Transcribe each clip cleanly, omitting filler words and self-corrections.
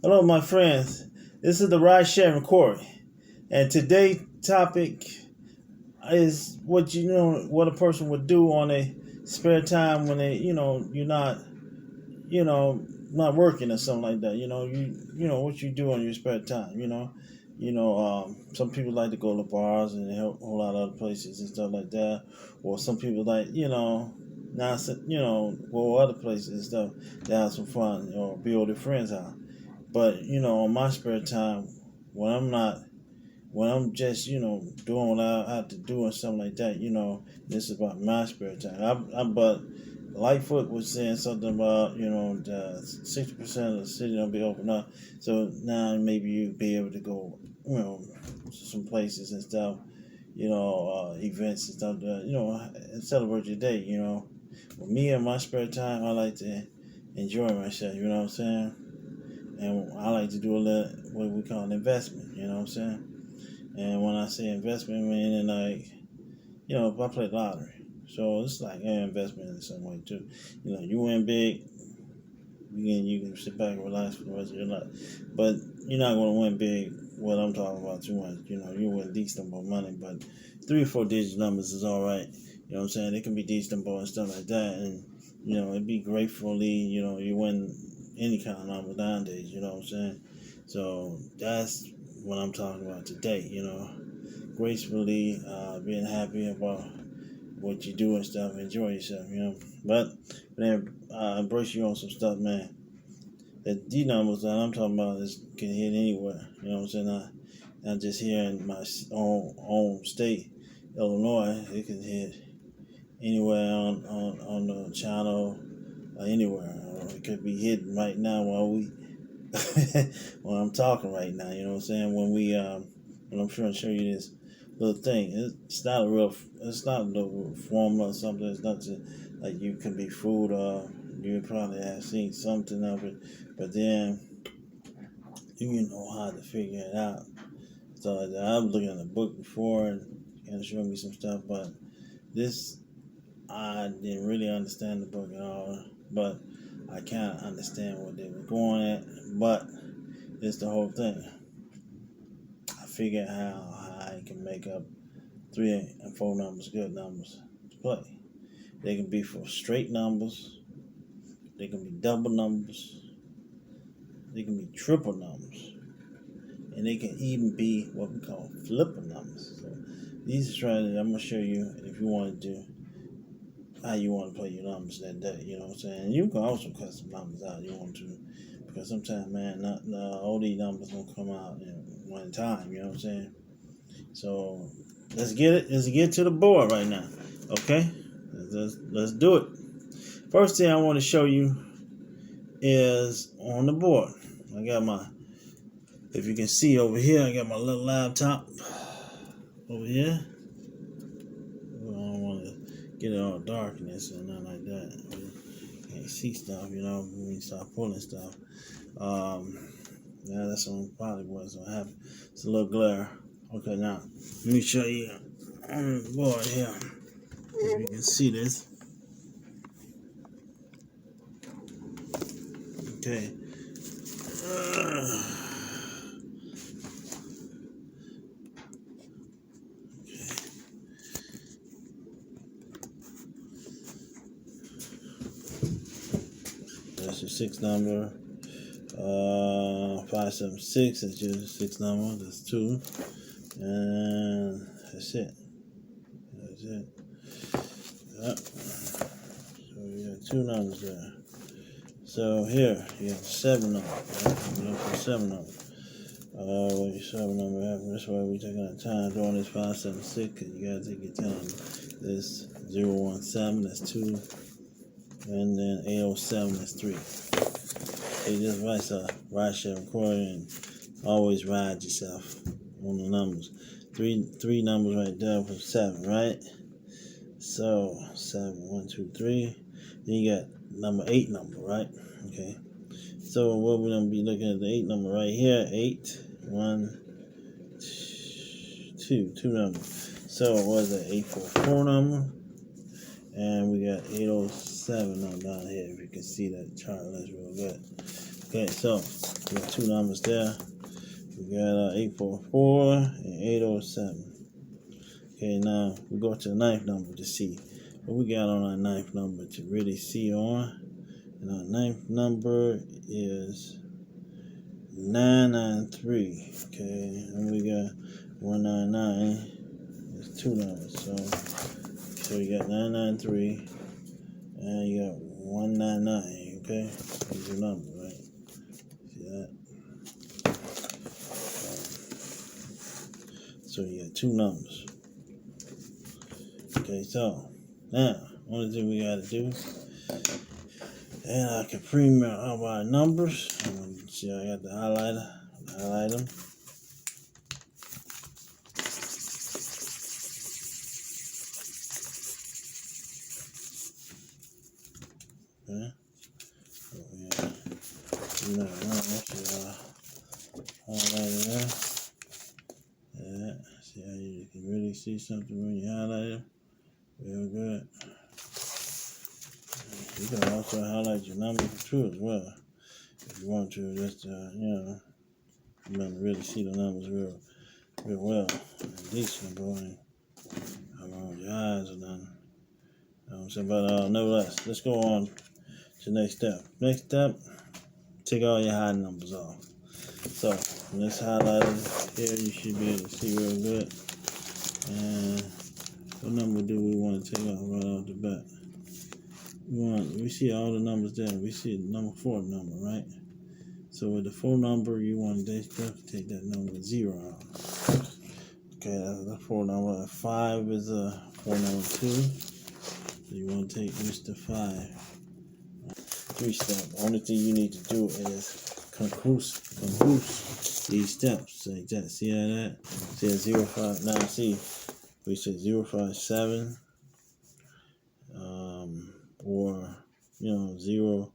Hello, my friends. This is the ride sharing Corey, and today's topic is what a person would do on a spare time when you're not not working or something like that. What you do on your spare time. Some people like to go to bars and a whole lot of other places and stuff like that, or some people like not go other places and stuff to have some fun or be with their friends out. But on my spare time, when I'm not, when I'm just doing what I have to do and something like that, this is about my spare time. But Lightfoot was saying something about the 60% of the city don't be open up, so now maybe you be able to go to some places and stuff, events and stuff, and celebrate your day. With me in my spare time, I like to enjoy myself. You know what I'm saying? And I like to do a little what we call an investment, you know what I'm saying? And when I say investment, meaning like, if I play lottery, so it's like an investment in some way too. You win big, you can sit back and relax for the rest of your life. But you're not going to win big. What I'm talking about too much. You win decent amount of money, but 3 or 4 digit numbers is all right. You know what I'm saying? It can be decent and stuff like that, and it'd be gratefully. You win any kind of number nowadays. You know what I'm saying? So that's what I'm talking about today. Gracefully being happy about what you do and stuff, enjoy yourself. But then embrace you on some stuff, man. That these numbers that I'm talking about can hit anywhere. You know what I'm saying? Not just here in my own state, Illinois. It can hit anywhere on the channel or anywhere. Or it could be hidden right now while we when I'm talking right now. You know what I'm saying? When I'm trying to show you this little thing, it's not the formula or something. It's nothing like you can be fooled or you probably have seen something of it, but then you know how to figure it out. So I was looking at a book before and kind of showed me some stuff, but this I didn't really understand the book at all, but I kind of understand what they were going at. But it's the whole thing. I figured how I can make up 3 and 4 numbers, good numbers to play. They can be for straight numbers. They can be double numbers. They can be triple numbers. And they can even be what we call flipper numbers. So these strategies I'm going to show you if you want to do how you want to play your numbers that day. You know what I'm saying? You can also cut some numbers out if you want to. Because sometimes, man, not all these numbers don't come out in one time. You know what I'm saying? So let's get to the board right now. Okay? Let's do it. First thing I want to show you is on the board. I got if you can see over here, I got my little laptop over here. I don't want to get it all darkness and nothing like that. You can't see stuff, when you start pulling stuff. Yeah, that's probably what's going to happen. It's a little glare. Okay, now, let me show you on the board here. If you can see this. Okay. That's your 6 number. 576 is your 6 number. That's 2. And that's it. Yep. So you got 2 numbers there. So here you have 7 number. Right? You have 7 number. What your 7 number happen? That's why we taking our time doing this 576 because you gotta take your time. This 017, that's 2. And then 807 is 3. Hey, this vice ride share recording and always ride yourself on the numbers. 3 numbers right there from 7, right? So 7, 1, 2, 3. Then you got number 8 number, right? Okay. So what we're gonna be looking at the 8 number right here. 8, 1, 2 numbers. So what is that? 844 number. And we got 807 on down here. If you can see that chart, that's real good. Okay, so We got two numbers there. We got 844 and 807. Okay, now we go to the ninth number to see what we got on our ninth number to really see on. And our ninth number is 993. Okay, and we got 199. There's two numbers. So you got 993 and you got 199. Okay, these are numbers, right? See that? So you got two numbers. Okay, so now only thing we gotta do, and I can print out our numbers. See, I got the highlighter. Highlight them. Okay. So we got highlighter there. Yeah. See how you can really see something when you highlight them. Real good. You can also highlight your numbers too as well, if you want to. Just you want to really see the numbers real well and decent, boy. Around your eyes or nothing. You know what I'm saying? But nevertheless, let's go on to the next step. Next step, take all your high numbers off. So when it's highlighted here, you should be able to see real good. And what number do we want to take off right off the bat? We see all the numbers there. We see the number 4 number, right? So with the 4 number, you want to take that number 0 out. Okay, that's the 4 number. 5 is a 4 number 2. So you want to take Mr. 5. 3 step. Only thing you need to do is conclude these steps like that. See how that? See 0, 5. Now see, we say 0, 5, 7. Or 0,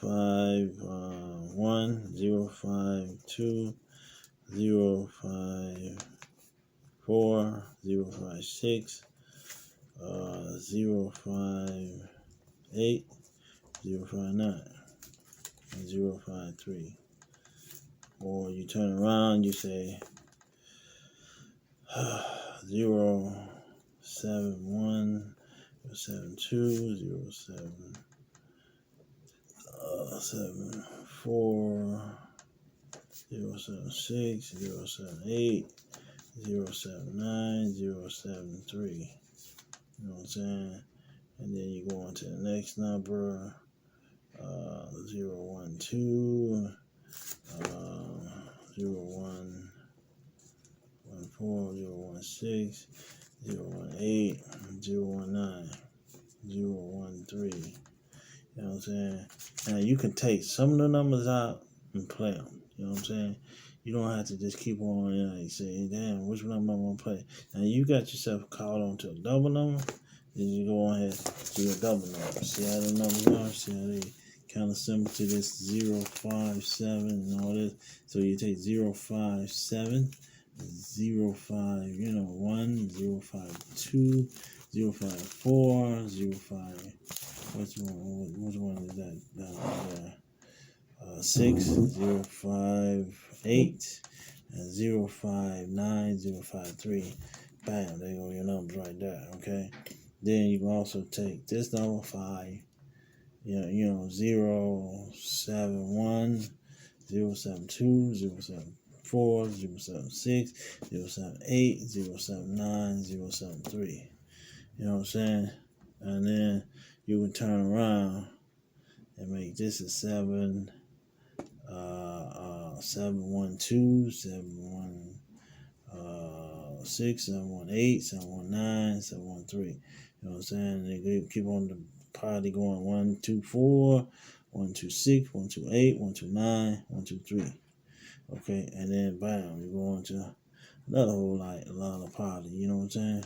5, 1, 0, 5, 2, 0, 5, 4, 0, 5, 6, 0, 5, 8, 0, 5, 9, and 0, 5, 3. Or you turn around, you say 0, 7, 1, 7, 2, 0, 7, 7, 4, 0, 7, 6, 0, 7, 8, 0, 7, 9, 0, 7, 3. You know what I'm saying? And then you go on to the next number, 0, 1, 2, 0, 1, 1, 4, 0, 1, 6, 0, 1, 8, 0, 1, 9, 0, 1, 3. You know what I'm saying? Now you can take some of the numbers out and play them. You know what I'm saying? You don't have to just keep on like say, damn, which number I'm gonna play. Now you got yourself caught onto a double number, then you go on ahead to your double number. See how the numbers are? See how they kind of similar to this 0, 5, 7 and all this. So you take 0, 5, 7, 0, 5, 1, 0, 5, 2, 0, 5, 4, 0, 5. Which one is that down there? 6, 0, 5, 8, and 0, 5, 9, 0, 5, 3. Bam, there go your numbers right there, okay? Then you can also take this number 5, 0, 7, 1, 0, 7, 2, 0, 7, 4, 0, 7, 6, 0, 7, 8, 0, 7, 9, 0, 7, 3. You know what I'm saying? And then you can turn around and make this a 7, 7, 1, 2, 7, 1, 6, 7, 1, 8, 7, 1, 9, 7, 1, 3. You know what I'm saying? They keep on the party going 1, 2, 4, 1, 2, 6, 1, 2, 8, 1, 2, 9, 1, 2, 3. Okay, and then bam, you go on to another whole lot of party. You know what I'm saying?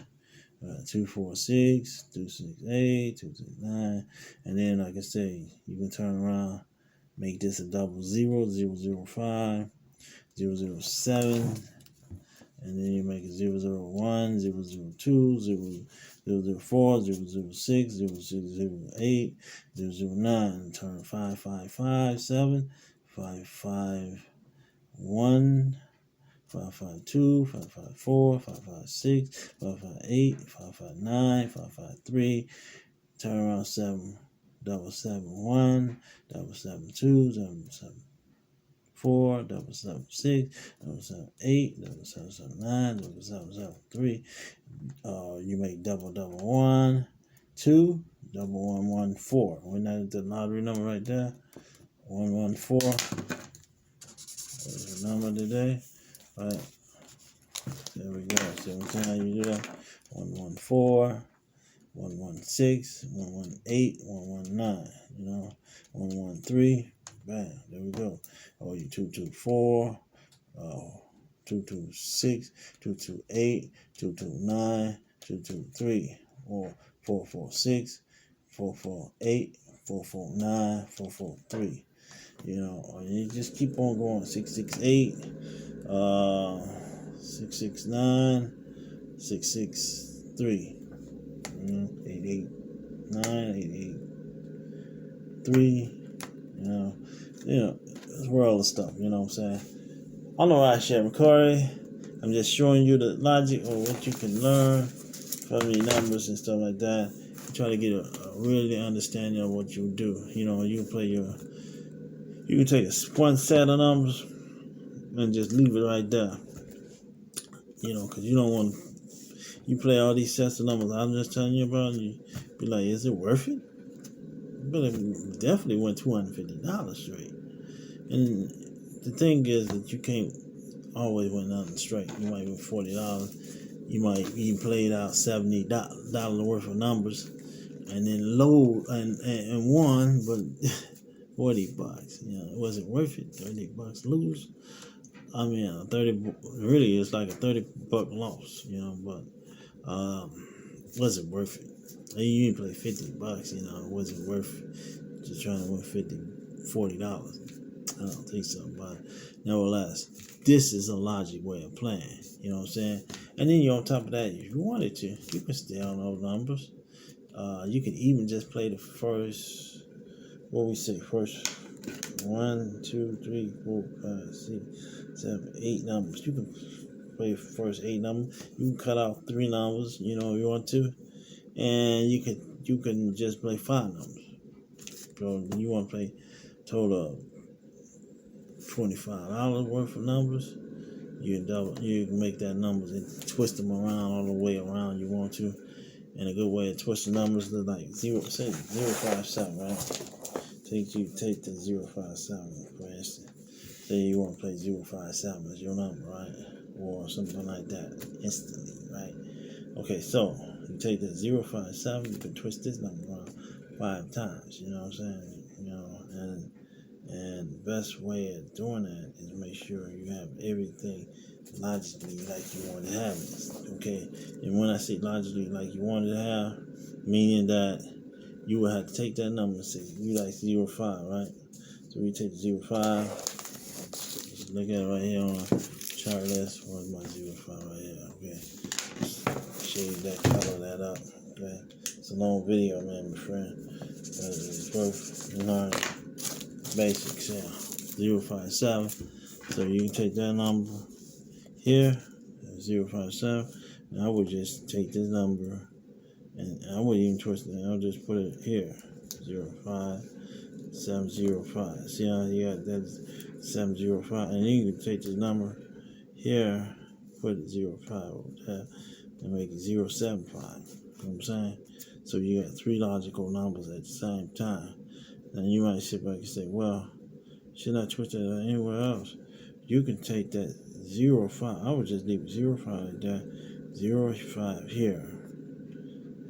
2, 4, 6, 2, 6, 8, 2, 6, 9, and then like I say, you can turn around, make this a double 0, 0, 0, 5, 0, 0, 7, and then you make it 0, 0, 1, 0, 0, 2, 0, 0, 0, 4, 0, 0, 6, 0, 0, 0, 8, 0, 0, 9, turn 5, 5, 5, 7, 551, 552, 554, 556, 558, 559, 553. Turn around 771, 772, 774, 776, 778, 779, 773. You make double 1, 2, double 114. When that the lottery number right there, 114. There's the number today. All right. There we go. 7 times you do that. 114. 116, 118, 119, 113, bam, there we go. Oh, you 224, 226, 228, 229, 223, or 446, 448, 449, 443. Or you just keep on going. 668, 669, 663. 889, 883, that's where all the stuff, you know what I'm saying? On the ride share Corey, I'm just showing you the logic of what you can learn from the numbers and stuff like that. Try to get a really understanding of what you do. You can take one set of numbers and just leave it right there. Because you don't want you play all these sets of numbers I'm just telling you about, and you be like, is it worth it? But it definitely went $250 straight. And the thing is that you can't always win nothing straight. You might win $40. You might even play out $70 worth of numbers, and then load and won, but $40. It wasn't worth it. $30 lose. I mean, 30 really is like a $30 loss. But was it worth it? You didn't play $50. It wasn't worth just trying to win $40. I don't think so, but nevertheless, this is a logic way of playing. You know what I'm saying? And then on top of that, if you wanted to, you can stay on those numbers. You could even just play the first, first 1, 2, 3, 4, 5, 6, 7, 8 numbers. You can play the first 8 numbers. You can cut out 3 numbers, if you want to, and you can just play 5 numbers. So you want to play total of $25 worth of numbers. You can make that numbers and twist them around all the way around you want to. And a good way to twist the numbers is like 057, right? Take the 057 for instance. Say you want to play 057 as your number, right? Or something like that instantly, right? Okay, so you take the 057, you can twist this number around 5 times, you know what I'm saying? And the best way of doing that is make sure you have everything logically like you want to have it. Okay? And when I say logically like you want to have, meaning that you would have to take that number and say, you like 05, right? So we take 05. Just look at it right here on a chart list. Where's my 05 right here? Okay. Shade that, color that up. Okay. It's a long video, man, my friend. It's worth learning basics, 057. So you can take that number here, 057, and I would just take this number, and I wouldn't even twist it. I'll just put it here, 05705. See how you got that 705, and then you can take this number here, put it 05 over there, and make it 075. You know what I'm saying? So you got 3 logical numbers at the same time. And you might sit back and say, well, should I twist it anywhere else? You can take that 05. I would just leave 05 like that, 05 here.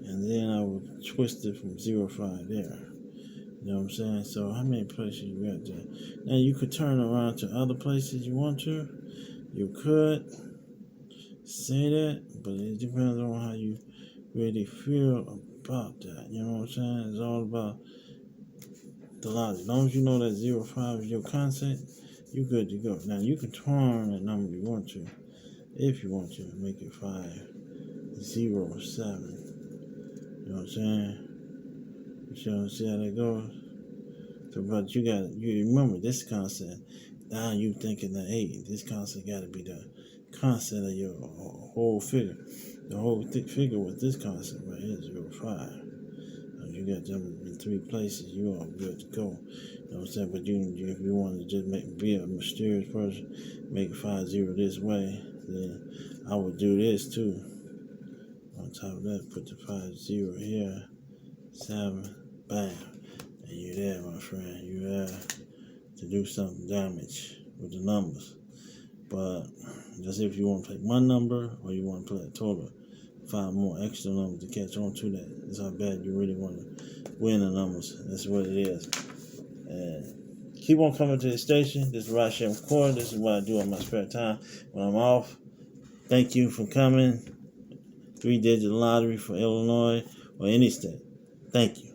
And then I would twist it from 05 there. You know what I'm saying? So how many places you got there? Now you could turn around to other places you want to. You could say that, but it depends on how you really feel about that. You know what I'm saying? It's all about the logic. As long as you know that 05 is your concept, you're good to go. Now you can turn that number you want to, if you want to, make it 507. You know what I'm saying? You see how that goes? So, but you remember this concept. Now you thinking the 8. This concept got to be the concept of your whole figure. The whole figure with this concept right here is 0, 5. You got them in 3 places, you are good to go. You know what I'm saying? But if you want to just be a mysterious person, make 5, 0 this way, then I would do this too. On top of that, put the 5, 0 here, 7, bam. And you're there, my friend. You're there to do something damage with the numbers. But just if you want to play one number or you want to play a total 5 more extra numbers to catch on to that. That's how bad you really want to win the numbers. That's what it is. And keep on coming to the station. This is Rod Share Record. This is what I do in my spare time when I'm off. Thank you for coming. 3-digit lottery for Illinois or any state. Thank you.